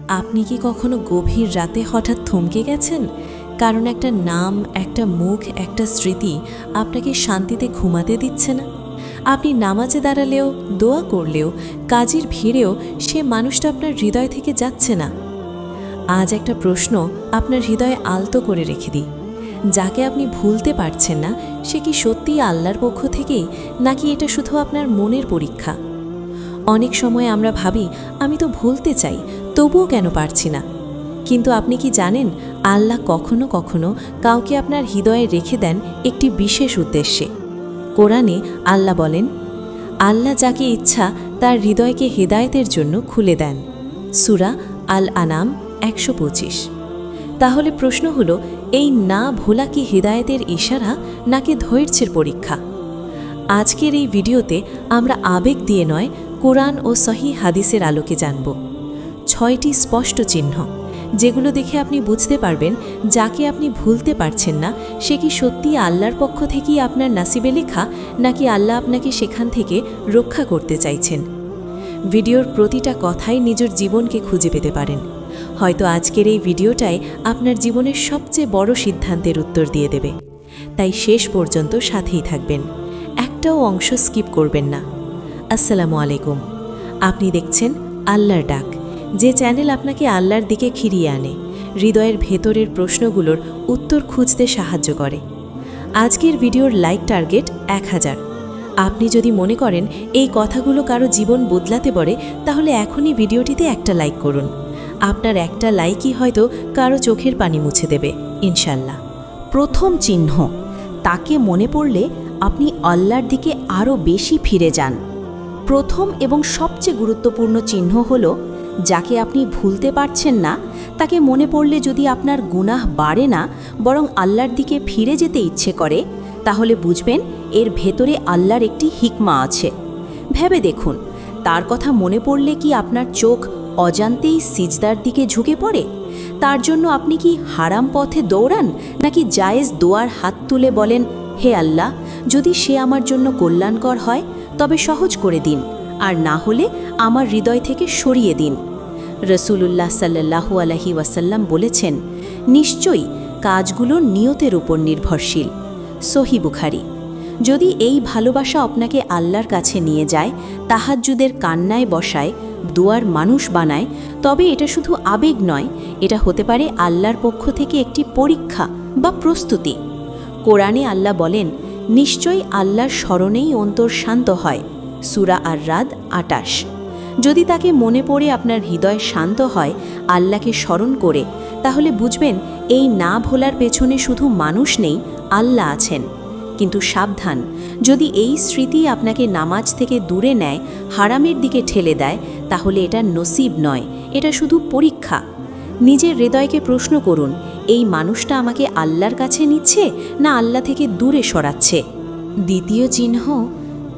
আপনি কি কখনো গভীর রাতে হঠাৎ থমকে গেছেন? কারণ একটা নাম, একটা মুখ, একটা স্মৃতি আপনাকে শান্তিতে ঘুমাতে দিচ্ছে না। আপনি নামাজে দাঁড়ালেও, দোয়া করলেও, কাজের ভিড়েও সে মানুষটা আপনার হৃদয় থেকে যাচ্ছে না। আজ একটা প্রশ্ন আপনার হৃদয়ে আলতো করে রেখে দিই। যাকে আপনি ভুলতে পারছেন না, সে কি সত্যিই আল্লাহর পক্ষ থেকেই, নাকি এটা শুধু আপনার মনের পরীক্ষা? অনেক সময় আমরা ভাবি, আমি তো ভুলতে চাই, তবুও কেন পারছি না। কিন্তু আপনি কি জানেন, আল্লাহ কখনো কখনো কাউকে আপনার হৃদয়ে রেখে দেন একটি বিশেষ উদ্দেশ্যে। কোরআনে আল্লাহ বলেন, আল্লাহ যাকে ইচ্ছা তার হৃদয়কে হেদায়েতের জন্য খুলে দেন। সূরা আল আনাম ১২৫। তাহলে প্রশ্ন হলো, এই না ভোলা কি হেদায়েতের ইশারা, নাকি ধৈর্যের পরীক্ষা? আজকের এই ভিডিওতে আমরা আবেগ দিয়ে নয়, কোরআন ও সহিহ হাদিসের আলোকে জানব ৬টি স্পষ্ট চিহ্ন, যেগুলো দেখে আপনি বুঝতে পারবেন যাকে আপনি ভুলতে পারছেন না সে কি সত্যি আল্লাহর পক্ষ থেকেই আপনার নাসিবে লেখা, নাকি আল্লাহ আপনাকে সেখান থেকে রক্ষা করতে চাইছেন। ভিডিওর প্রতিটা কথাই নিজের জীবনকে খুঁজে পেতে পারেন। হয়তো আজকের এই ভিডিওটাই আপনার জীবনের সবচেয়ে বড় সিদ্ধান্তের উত্তর দিয়ে দেবে। তাই শেষ পর্যন্ত সাথেই থাকবেন, একটাও অংশ স্কিপ করবেন না। আসসালামু আলাইকুম। আপনি দেখছেন আল্লাহর ডাক, যে চ্যানেল আপনাকে আল্লাহর দিকে ফিরিয়ে আনে, হৃদয়ের ভেতরের প্রশ্নগুলোর উত্তর খুঁজতে সাহায্য করে। আজকের ভিডিওর লাইক টার্গেট ১০০০। আপনি যদি মনে করেন এই কথাগুলো কারো জীবন বদলাতে পারে, তাহলে এখনই ভিডিওটিতে একটা লাইক করুন। আপনার একটা লাইকই হয়তো কারো চোখের পানি মুছে দেবে, ইনশাল্লাহ। প্রথম চিহ্ন, তাকে মনে পড়লে আপনি আল্লাহর দিকে আরও বেশি ফিরে যান। প্রথম এবং সবচেয়ে গুরুত্বপূর্ণ চিহ্ন হল, যাকে আপনি ভুলতে পারছেন না তাকে মনে পড়লে যদি আপনার গুনাহ বাড়ে না, বরং আল্লাহর দিকে ফিরে যেতে ইচ্ছে করে, তাহলে বুঝবেন এর ভেতরে আল্লাহর একটি হিকমা আছে। ভেবে দেখুন, তার কথা মনে পড়লে কি আপনার চোখ অজান্তেই সিজদার দিকে ঝুঁকে পড়ে? তার জন্য আপনি কি হারাম পথে দৌড়ান, নাকি জায়েজ দোয়ার হাত তুলে বলেন, হে আল্লাহ, যদি সে আমার জন্য কল্যাণকর হয় তবে সহজ করে দিন, আর না হলে আমার হৃদয় থেকে সরিয়ে দিন। রসুলুল্লাহ সাল্লাল্লাহু আলাইহি ওয়াসাল্লাম বলেছেন, নিশ্চয়ই কাজগুলো নিয়তের উপর নির্ভরশীল। সহিহ বুখারী। যদি এই ভালোবাসা আপনাকে আল্লাহর কাছে নিয়ে যায়, তাহাজ্জুদের কান্নায় বসায়, দোয়ার মানুষ বানায়, তবে এটা শুধু আবেগ নয়, এটা হতে পারে আল্লাহর পক্ষ থেকে একটি পরীক্ষা বা প্রস্তুতি। কোরআনে আল্লাহ বলেন, নিশ্চয়ই আল্লাহর স্মরণেই অন্তর শান্ত হয়। সূরা আর-রাদ ২৮। যদি তাকে মনে পড়ে আপনার হৃদয় শান্ত হয় আল্লাহকে স্মরণ করে, তাহলে বুঝবেন এই না ভোলার পেছনে শুধু মানুষ নেই, আল্লাহ আছেন। কিন্তু সাবধান, যদি এই স্মৃতি আপনাকে নামাজ থেকে দূরে নেয়, হারামের দিকে ঠেলে দেয়, তাহলে এটা নসিব নয়, এটা শুধু পরীক্ষা। নিজের হৃদয়কে প্রশ্ন করুন, এই মানুষটা আমাকে আল্লাহর কাছে নিচ্ছে, না আল্লাহ থেকে দূরে সরাচ্ছে? দ্বিতীয় চিহ্ন,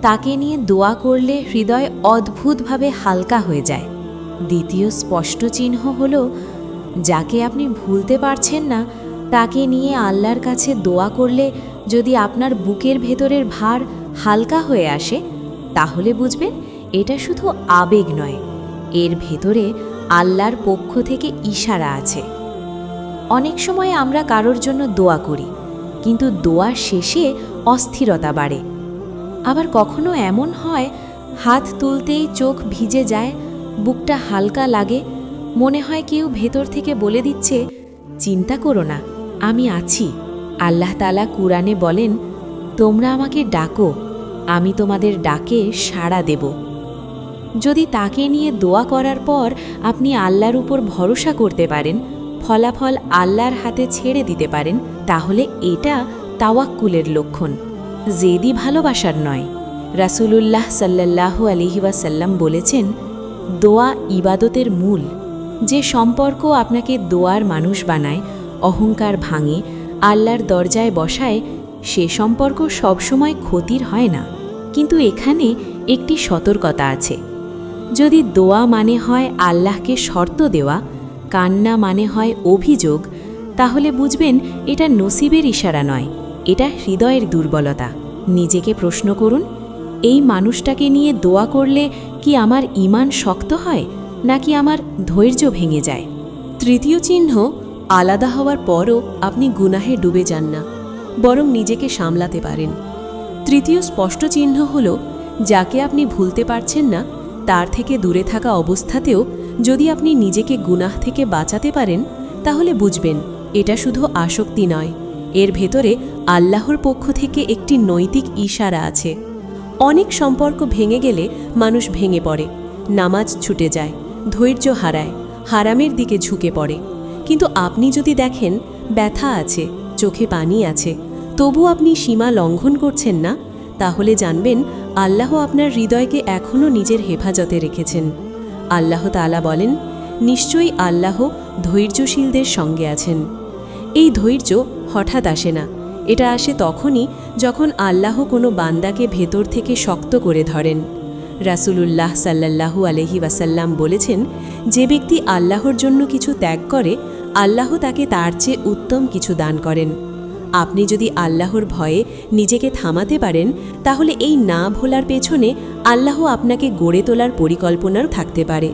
তাকে নিয়ে দোয়া করলে হৃদয় অদ্ভুতভাবে হালকা হয়ে যায়। দ্বিতীয় স্পষ্ট চিহ্ন হল, যাকে আপনি ভুলতে পারছেন না তাকে নিয়ে আল্লাহর কাছে দোয়া করলে যদি আপনার বুকের ভেতরের ভার হালকা হয়ে আসে, তাহলে বুঝবেন এটা শুধু আবেগ নয়, এর ভেতরে আল্লাহর পক্ষ থেকে ইশারা আছে। অনেক সময় আমরা কারোর জন্য দোয়া করি, কিন্তু দোয়ার শেষে অস্থিরতা বাড়ে। আবার কখনো এমন হয়, হাত তুলতেই চোখ ভিজে যায়, বুকটা হালকা লাগে, মনে হয় কেউ ভেতর থেকে বলে দিচ্ছে, চিন্তা করো না, আমি আছি। আল্লাহ তাআলা কুরআনে বলেন, তোমরা আমাকে ডাকো, আমি তোমাদের ডাকে সাড়া দেব। যদি তাকে নিয়ে দোয়া করার পর আপনি আল্লাহর উপর ভরসা করতে পারেন, ফলাফল আল্লাহর হাতে ছেড়ে দিতে পারেন, তাহলে এটা তাওয়াক্কুলের লক্ষণ, জেদি ভালোবাসার নয়। রাসূলুল্লাহ সাল্লাল্লাহু আলাইহি ওয়াসাল্লাম বলেছেন, দোয়া ইবাদতের মূল। যে সম্পর্ক আপনাকে দোয়ার মানুষ বানায়, অহংকার ভাঙে, আল্লাহর দরজায় বসায়, সে সম্পর্ক সবসময় ক্ষতির হয় না। কিন্তু এখানে একটি সতর্কতা আছে। যদি দোয়া মানে হয় আল্লাহকে শর্ত দেওয়া, কান্না মানে হয় অভিযোগ, তাহলে বুঝবেন এটা নসিবের ইশারা নয়, এটা হৃদয়ের দুর্বলতা। নিজেকে প্রশ্ন করুন, এই মানুষটাকে নিয়ে দোয়া করলে কি আমার ঈমান শক্ত হয়, নাকি আমার ধৈর্য ভেঙে যায়? তৃতীয় চিহ্ন, আলাদা হওয়ার পরও আপনি গুনাহে ডুবে যান না, বরং নিজেকে সামলাতে পারেন। তৃতীয় স্পষ্ট চিহ্ন হল, যাকে আপনি ভুলতে পারছেন না তার থেকে দূরে থাকা অবস্থাতেও যদি আপনি নিজেকে গুনাহ থেকে বাঁচাতে পারেন, তাহলে বুঝবেন এটা শুধু আসক্তি নয়, এর ভেতরে আল্লাহর পক্ষ থেকে একটি নৈতিক ইশারা আছে। অনেক সম্পর্ক ভেঙে গেলে মানুষ ভেঙে পড়ে, নামাজ ছুটে যায়, ধৈর্য হারায়, হারামের দিকে ঝুঁকে পড়ে। কিন্তু আপনি যদি দেখেন ব্যথা আছে, চোখে পানি আছে, তবু আপনি সীমা লঙ্ঘন করছেন না, তাহলে জানবেন আল্লাহ আপনার হৃদয়কে এখনও নিজের হেফাজতে রেখেছেন। আল্লাহ তাআলা বলেন, নিশ্চয়ই আল্লাহ ধৈর্যশীলদের সঙ্গে আছেন। এই ধৈর্য হঠাৎ আসে না, এটা আসে তখনই যখন আল্লাহ কোনো বান্দাকে ভেতর থেকে শক্ত করে ধরেন। রাসূলুল্লাহ সাল্লাল্লাহু আলাইহি ওয়াসাল্লাম বলেছেন, যে ব্যক্তি আল্লাহর জন্য কিছু ত্যাগ করে, আল্লাহ তাকে তার চেয়ে উত্তম কিছু দান করেন। আপনি যদি আল্লাহর ভয়ে নিজেকে থামাতে পারেন, তাহলে এই না ভোলার পেছনে আল্লাহ আপনাকে গড়ে তোলার পরিকল্পনাও থাকতে পারে।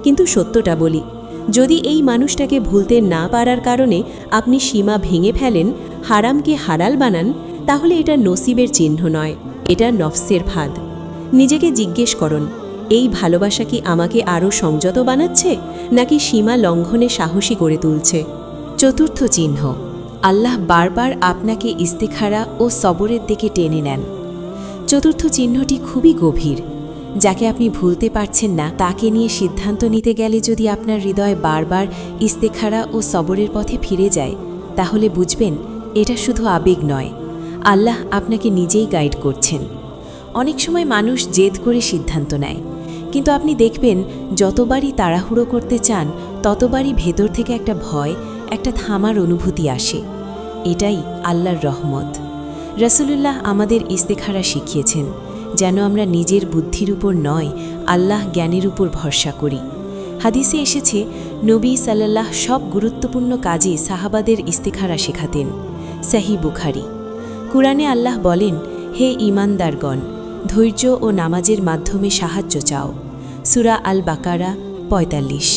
কিন্তু সত্যটা বলি, যদি এই মানুষটাকে ভুলতে না পারার কারণে আপনি সীমা ভেঙে ফেলেন, হারামকে হালাল বানান, তাহলে এটা নসিবের চিহ্ন নয়, এটা নফসের ফাঁদ। নিজেকে জিজ্ঞেস করুন, এই ভালোবাসা কি আমাকে আরও সংযত বানাচ্ছে, নাকি সীমা লঙ্ঘনে সাহসী করে তুলছে? চতুর্থ চিহ্ন, আল্লাহ বারবার আপনাকে ইস্তেখারা ও সবরের দিকে টেনে নেন। চতুর্থ চিহ্নটি খুবই গভীর। যাকে আপনি ভুলতে পারছেন না তাকে নিয়ে সিদ্ধান্ত নিতে গেলে যদি আপনার হৃদয় বারবার ইস্তেখারা ও সবরের পথে ফিরে যায়, তাহলে বুঝবেন এটা শুধু আবেগ নয়, আল্লাহ আপনাকে নিজেই গাইড করছেন। অনেক সময় মানুষ জেদ করে সিদ্ধান্ত নেয়, কিন্তু আপনি দেখবেন যতবারই তাড়াহুড়ো করতে চান, ততবারই ভেতর থেকে একটা ভয়, একটা থামার অনুভূতি আসে। এটাই আল্লাহর রহমত। রাসূলুল্লাহ আমাদের ইস্তেখারা শিখিয়েছেন, যেন আমরা নিজের বুদ্ধির উপর নয়, আল্লাহ জ্ঞানের উপর ভরসা করি। হাদিসে এসেছে, নবী সাল্লাল্লাহ সব গুরুত্বপূর্ণ কাজে সাহাবাদের ইস্তেখারা শেখাতেন। সহিহ বুখারী। কুরআনে আল্লাহ বলেন, হে ঈমানদারগণ, ধৈর্য ও নামাজের মাধ্যমে সাহায্য চাও। সূরা আল বাকারা ৪৫।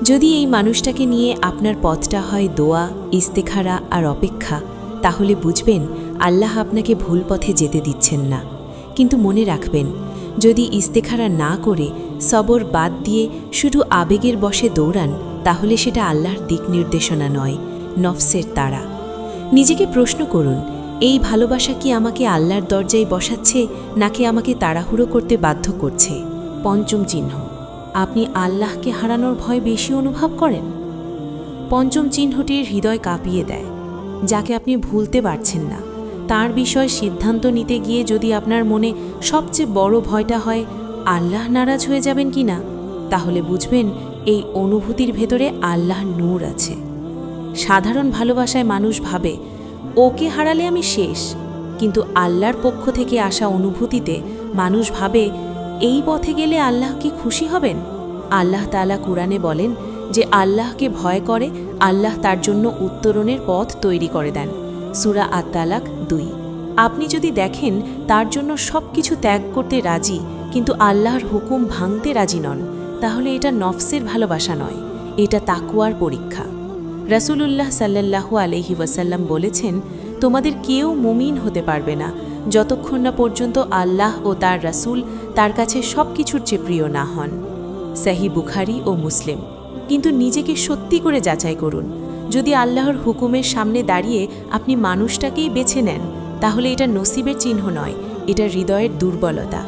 যদি এই মানুষটাকে নিয়ে আপনার পথটা হয় দোয়া, ইস্তেখারা আর অপেক্ষা, তাহলে বুঝবেন আল্লাহ আপনাকে ভুল পথে যেতে দিচ্ছেন না। কিন্তু মনে রাখবেন, যদি ইস্তেখারা না করে সবর বাদ দিয়ে শুধু আবেগের বশে দৌড়ান, তাহলে সেটা আল্লাহর দিক নির্দেশনা নয়, নফসের তাড়া। নিজেকে প্রশ্ন করুন, এই ভালোবাসা কি আমাকে আল্লাহর দরজায় বসাচ্ছে, নাকি আমাকে তাড়াহুড়ো করতে বাধ্য করছে? পঞ্চম চিহ্ন, আপনি আল্লাহকে হারানোর ভয় বেশি অনুভব করেন। পঞ্চম চিহ্নটির হৃদয় কাঁপিয়ে দেয়। যাকে আপনি ভুলতে পারছেন না, তার বিষয়ে সিদ্ধান্ত নিতে গিয়ে যদি আপনার মনে সবচেয়ে বড় ভয়টা হয় আল্লাহ নারাজ হয়ে যাবেন কি না, তাহলে বুঝবেন এই অনুভূতির ভেতরে আল্লাহর নূর আছে। সাধারণ ভালোবাসায় মানুষ ভাবে, ওকে হারালে আমি শেষ। কিন্তু আল্লাহর পক্ষ থেকে আসা অনুভূতিতে মানুষ ভাবে, এই পথে গেলে আল্লাহ কি খুশি হবেন? আল্লাহ তাআলা কুরআনে বলেন যে আল্লাহকে ভয় করে, আল্লাহ তার জন্য উত্তরণের পথ তৈরি করে দেন। সূরা আত-তালাক ২। আপনি যদি দেখেন তার জন্য সব কিছু ত্যাগ করতে রাজি, কিন্তু আল্লাহর হুকুম ভাঙতে রাজি নন, তাহলে এটা নফসের ভালোবাসা নয়, এটা তাকওয়ার পরীক্ষা। রাসূলুল্লাহ সাল্লাল্লাহু আলাইহি ওয়াসাল্লাম বলেছেন, তোমাদের কেউ মুমিন হতে পারবে না যতক্ষণ না পর্যন্ত আল্লাহ ও তার রাসূল তার কাছে সব কিছুর চেয়ে প্রিয় না হন। সহিহ বুখারী ও মুসলিম। কিন্তু নিজেকে সত্যি করে যাচাই করুন, যদি আল্লাহর হুকুমের সামনে দাঁড়িয়ে আপনি মানুষটাকেই বেছে নেন, তাহলে এটা নসিবের চিহ্ন নয়, এটা হৃদয়ের দুর্বলতা।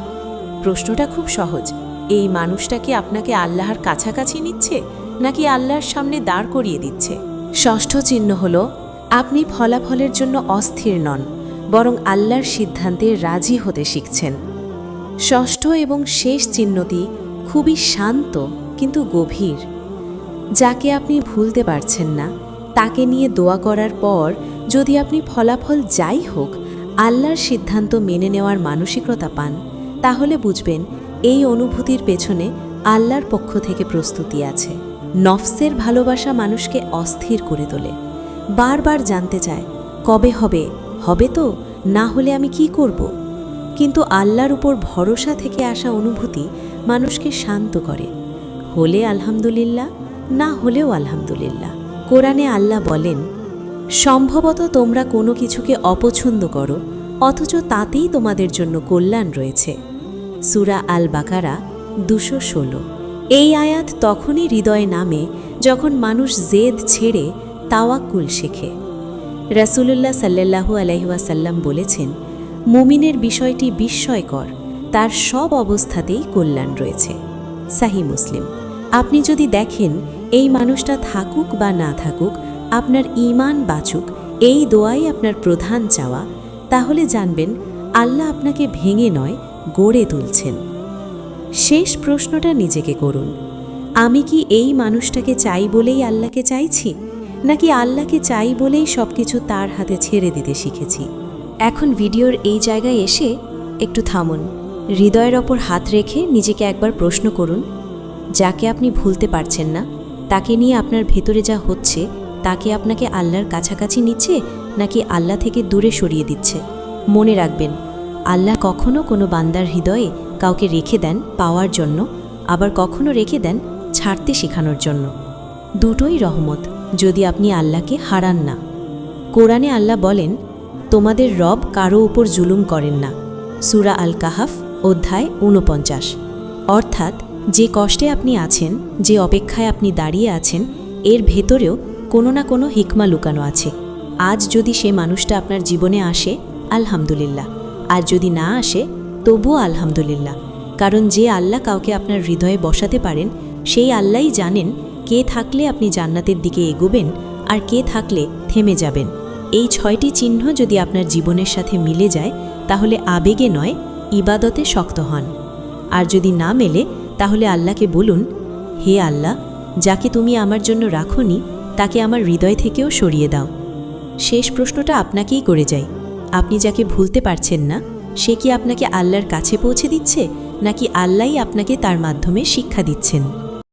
প্রশ্নটা খুব সহজ, এই মানুষটা কি আপনাকে আল্লাহর কাছাকাছি নিচ্ছে, নাকি আল্লাহর সামনে দাঁড় করিয়ে দিচ্ছে? ষষ্ঠ চিহ্ন হল, আপনি ফলাফলের জন্য অস্থির নন, বরং আল্লাহর সিদ্ধান্তে রাজি হতে শিখছেন। ষষ্ঠ এবং শেষ চিহ্নটি খুবই শান্ত কিন্তু গভীর। যাকে আপনি ভুলতে পারছেন না, তাকে নিয়ে দোয়া করার পর যদি আপনি ফলাফল যাই হোক আল্লাহর সিদ্ধান্ত মেনে নেওয়ার মানসিকতা পান, তাহলে বুঝবেন এই অনুভূতির পেছনে আল্লাহর পক্ষ থেকে প্রস্তুতি আছে। নফসের ভালোবাসা মানুষকে অস্থির করে তোলে, বারবার জানতে চায় কবে হবে, হবে তো, না হলে আমি কি করব। কিন্তু আল্লাহর উপর ভরসা থেকে আসা অনুভূতি মানুষকে শান্ত করে। হলে আলহামদুলিল্লাহ, না হলেও আলহামদুলিল্লাহ। কোরআনে আল্লাহ বলেন, সম্ভবত তোমরা কোনো কিছুকে অপছন্দ করো, অথচ তাতেই তোমাদের জন্য কল্যাণ রয়েছে। সূরা আল বাকারা 216। এই আয়াত তখনই হৃদয়ে নামে যখন মানুষ জেদ ছেড়ে তাওয়াক্কুল শেখে। রাসূলুল্লাহ সাল্লাল্লাহু আলাইহি ওয়াসাল্লাম বলেছেন, মুমিনের বিষয়টি বিস্ময়কর, তার সব অবস্থাতেই কল্যাণ রয়েছে। সাহিহ মুসলিম। আপনি যদি দেখেন এই মানুষটা থাকুক বা না থাকুক, আপনার ঈমান বাঁচুক, এই দোয়াই আপনার প্রধান চাওয়া, তাহলে জানবেন আল্লাহ আপনাকে ভেঙে নয়, গড়ে তুলছেন। শেষ প্রশ্নটা নিজেকে করুন, আমি কি এই মানুষটাকে চাই বলেই আল্লাহকে চাইছি, নাকি আল্লাহকে চাই বলেই সব কিছু তার হাতে ছেড়ে দিতে শিখেছি? এখন ভিডিওর এই জায়গায় এসে একটু থামুন, হৃদয়ের ওপর হাত রেখে নিজেকে একবার প্রশ্ন করুন, যাকে আপনি ভুলতে পারছেন না, তাকে নিয়ে আপনার ভেতরে যা হচ্ছে, তাকে আপনাকে আল্লাহর কাছাকাছি নিচ্ছে নাকি আল্লাহ থেকে দূরে সরিয়ে দিচ্ছে? মনে রাখবেন, আল্লাহ কখনো কোনো বান্দার হৃদয়ে কাউকে রেখে দেন পাওয়ার জন্য, আবার কখনো রেখে দেন ছাড়তে শেখানোর জন্য। দুটোই রহমত, যদি আপনি আল্লাহকে হারান না। কোরআনে আল্লাহ বলেন, তোমাদের রব কারো উপর জুলুম করেন না। সূরা আল কাহাফ অধ্যায় ৪৯। অর্থাৎ যে কষ্টে আপনি আছেন, যে অপেক্ষায় আপনি দাঁড়িয়ে আছেন, এর ভেতরেও কোনো না কোনো হিকমা লুকানো আছে। আজ যদি সে মানুষটা আপনার জীবনে আসে, আলহামদুলিল্লাহ, আর যদি না আসে তবুও আলহামদুলিল্লাহ। কারণ যে আল্লাহ কাউকে আপনার হৃদয়ে বসাতে পারেন, সেই আল্লাহই জানেন কে থাকলে আপনি জান্নাতের দিকে এগোবেন আর কে থাকলে থেমে যাবেন। এই 6টি চিহ্ন যদি আপনার জীবনের সাথে মিলে যায়, তাহলে আবেগে নয়, ইবাদতে শক্ত হন। আর যদি না মেলে, তাহলে আল্লাহকে বলুন, হে আল্লাহ, যাকে তুমি আমার জন্য রাখোনি, তাকে আমার হৃদয় থেকেও সরিয়ে দাও। শেষ প্রশ্নটা আপনাকেই করে যাই, আপনি যাকে ভুলতে পারছেন না, সে কি আপনাকে আল্লাহর কাছে পৌঁছে দিচ্ছে, নাকি আল্লাহই আপনাকে তার মাধ্যমে শিক্ষা দিচ্ছেন?